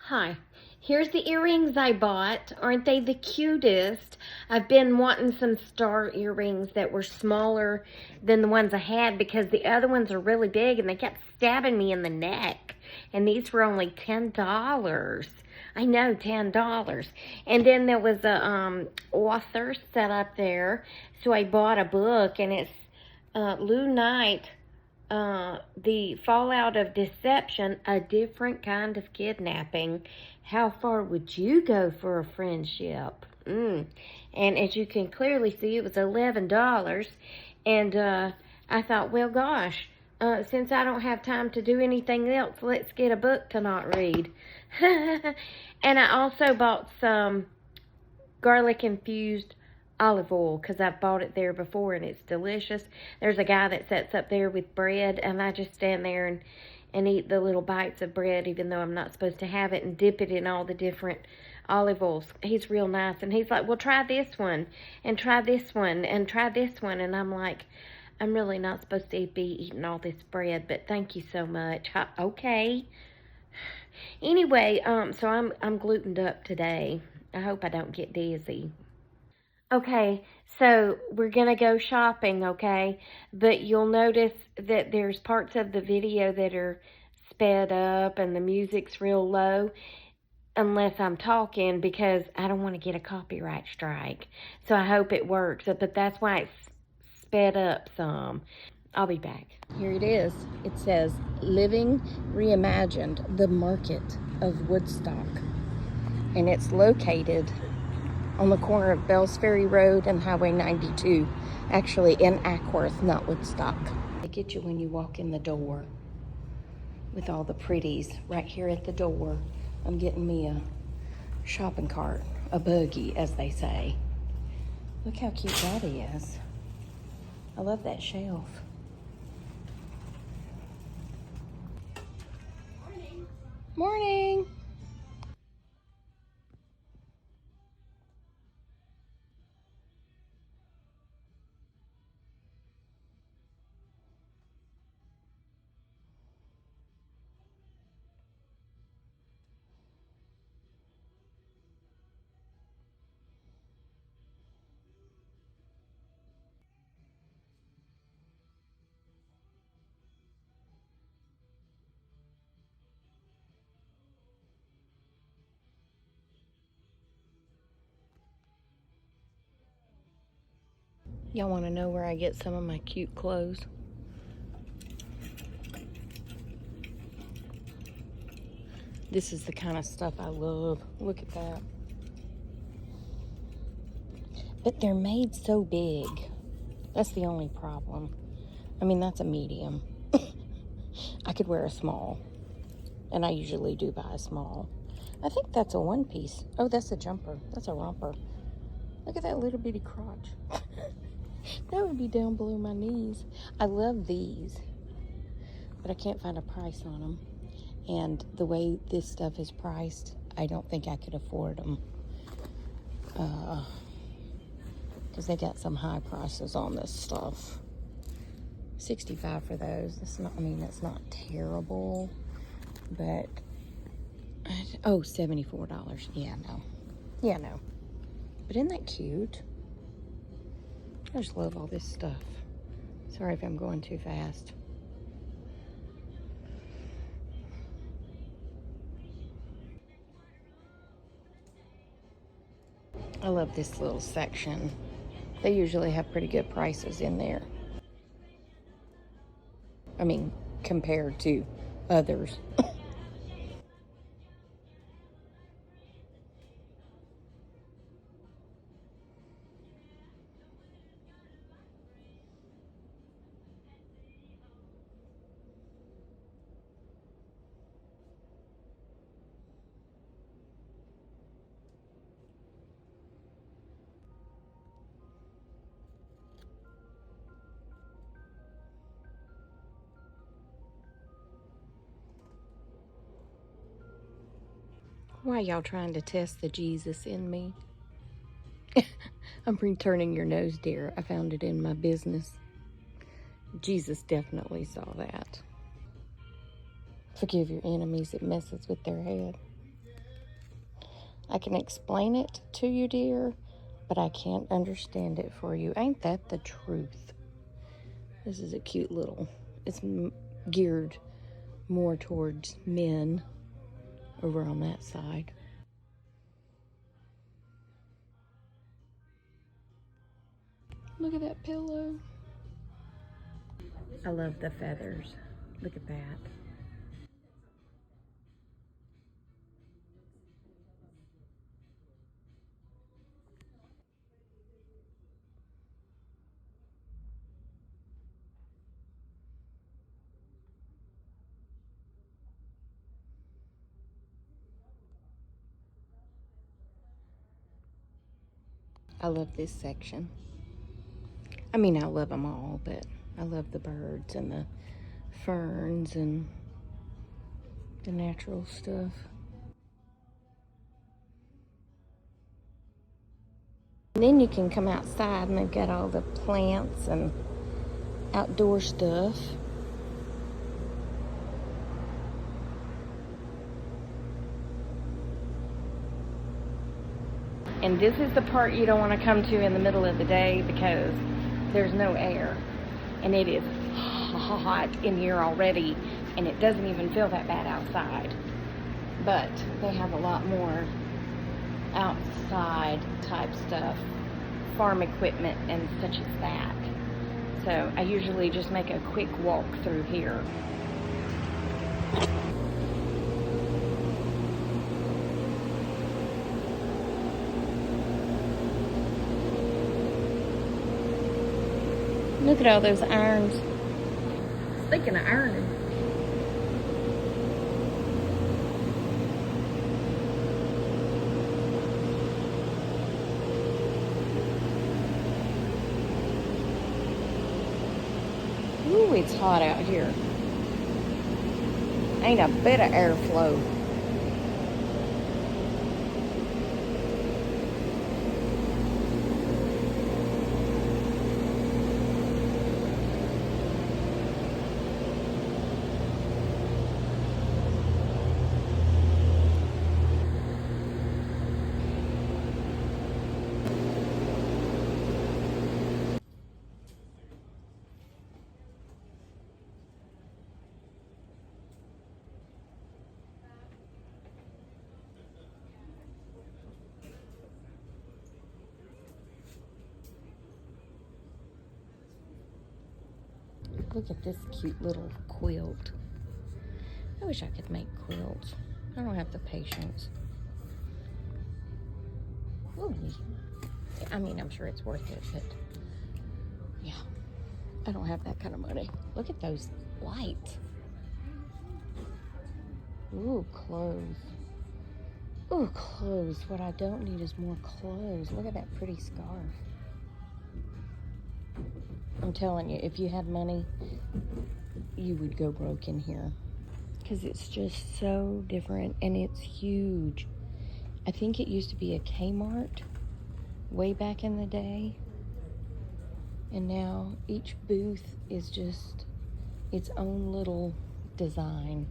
Hi, here's the earrings I bought. Aren't they the cutest? I've been wanting some star earrings that were smaller than the ones I had because the other ones are really big and they kept stabbing me in the neck. And these were only $10. I know, $10. And then there was a author set up there, so I bought a book, and it's Lou Knight, The Fallout of Deception, A Different Kind of Kidnapping. How far would you go for a friendship? And as you can clearly see, it was $11. And I thought, well, gosh, since I don't have time to do anything else, let's get a book to not read. And I also bought some garlic infused olive oil because I've bought it there before and it's delicious. There's a guy that sits up there with bread, and I just stand there and eat the little bites of bread, even though I'm not supposed to have it, and dip it in all the different olive oils. He's real nice, and he's like, well, try this one and try this one and try this one. And I'm like, I'm really not supposed to be eating all this bread, but thank you so much. Okay. Anyway, so I'm glutened up today. I hope I don't get dizzy. Okay, so we're gonna go shopping, okay? But you'll notice that there's parts of the video that are sped up and the music's real low unless I'm talking, because I don't want to get a copyright strike. So I hope it works, but that's why it's sped up some. I'll be back. Here it is. It says, Living Reimagined, the Market of Woodstock. And it's located on the corner of Bells Ferry Road and Highway 92. Actually, in Ackworth, not Woodstock. They get you when you walk in the door with all the pretties right here at the door. I'm getting me a shopping cart, a buggy, as they say. Look how cute that is. I love that shelf. Morning. Y'all want to know where I get some of my cute clothes? This is the kind of stuff I love. Look at that. But they're made so big. That's the only problem. I mean, that's a medium. I could wear a small. And I usually do buy a small. I think that's a one piece. Oh, that's a jumper. That's a romper. Look at that little bitty crotch. That would be down below my knees. I love these, but I can't find a price on them. And the way this stuff is priced, I don't think I could afford them. Because they got some high prices on this stuff. $65 for those. That's not, I mean, that's not terrible, but oh, $74. Yeah, no. Yeah, no. But isn't that cute? I just love all this stuff. Sorry if I'm going too fast. I love this little section. They usually have pretty good prices in there. I mean, compared to others. Why y'all trying to test the Jesus in me? I'm returning your nose, dear. I found it in my business. Jesus definitely saw that. Forgive your enemies, it messes with their head. I can explain it to you, dear, but I can't understand it for you. Ain't that the truth? This is a cute little, it's geared more towards men over on that side. Look at that pillow. I love the feathers. Look at that. I love this section. I mean, I love them all, but I love the birds and the ferns and the natural stuff. And then you can come outside and they've got all the plants and outdoor stuff. And this is the part you don't want to come to in the middle of the day because there's no air. And it is hot in here already, and it doesn't even feel that bad outside. But they have a lot more outside type stuff, farm equipment and such as that. So I usually just make a quick walk through here. Look at all those irons. Speaking of ironing. Ooh, it's hot out here. Ain't a bit of airflow. Look at this cute little quilt. I wish I could make quilts. I don't have the patience. Ooh. I mean, I'm sure it's worth it, but yeah, I don't have that kind of money. Look at those lights. Ooh, clothes. Ooh, clothes. What I don't need is more clothes. Look at that pretty scarf. I'm telling you, if you had money, you would go broke in here. Because it's just so different and it's huge. I think it used to be a Kmart way back in the day. And now each booth is just its own little design.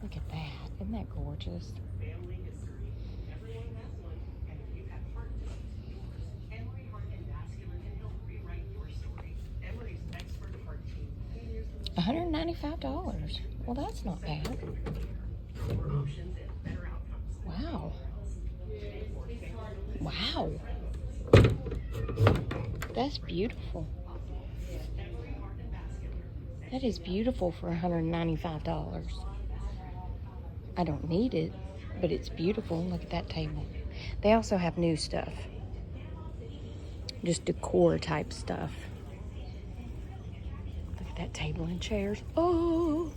Look at that. Isn't that gorgeous? Family history. Everyone has one. And if you have heart disease, yours. Emory Heart and Vascular can help rewrite your story. Emory's expert heart team. $195. Well, that's not bad. Wow. Wow. That's beautiful. That is beautiful for $195. I don't need it, but it's beautiful. Look at that table. They also have new stuff. Just decor type stuff. Look at that table and chairs. Oh,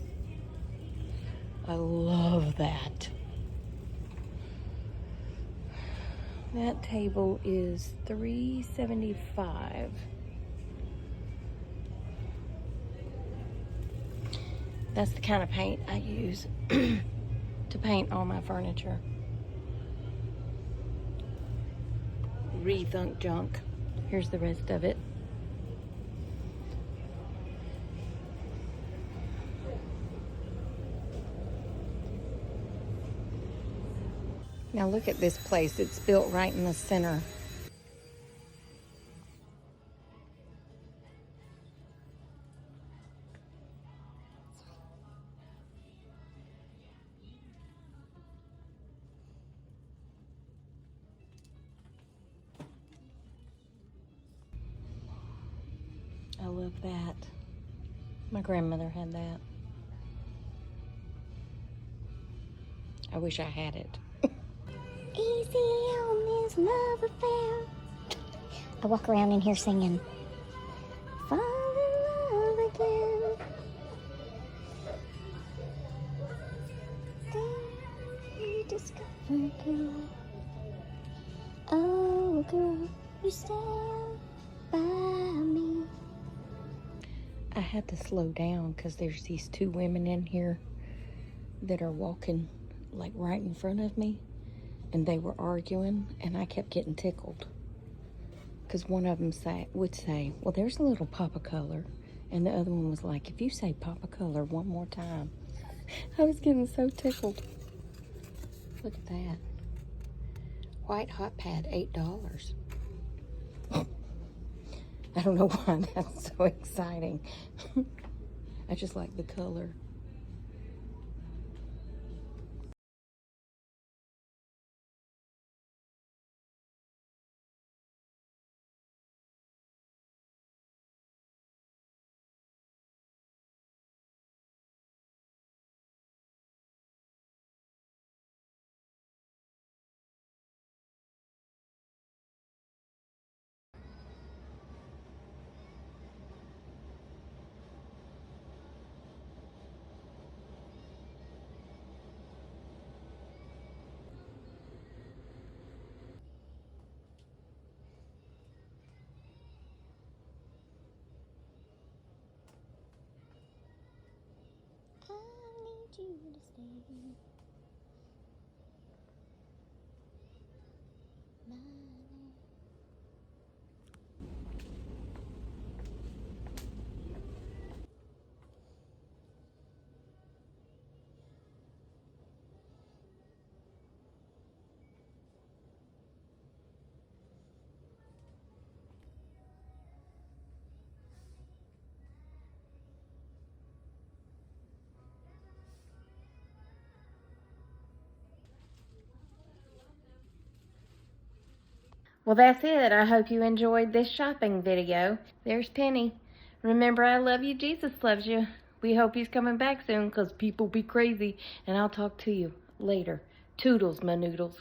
I love that. That table is $375. That's the kind of paint I use to paint all my furniture. Rethunk junk. Here's the rest of it. Now look at this place. It's built right in the center. I love that. My grandmother had that. I wish I had it. Easy on this love affair. I walk around in here singing, fall in love again. Then you discover, girl. Oh, girl, you stand by me. I had to slow down because there's these two women in here that are walking like right in front of me, and they were arguing, and I kept getting tickled because one of them would say, well, there's a little pop of color, and the other one was like, if you say pop of color one more time. I was getting so tickled. Look at that. White hot pad, $8. I don't know why that's so exciting. I just like the color. I need you to stay. My Well, that's it. I hope you enjoyed this shopping video. There's Penny. Remember, I love you. Jesus loves you. We hope he's coming back soon because people be crazy. And I'll talk to you later. Toodles, my noodles.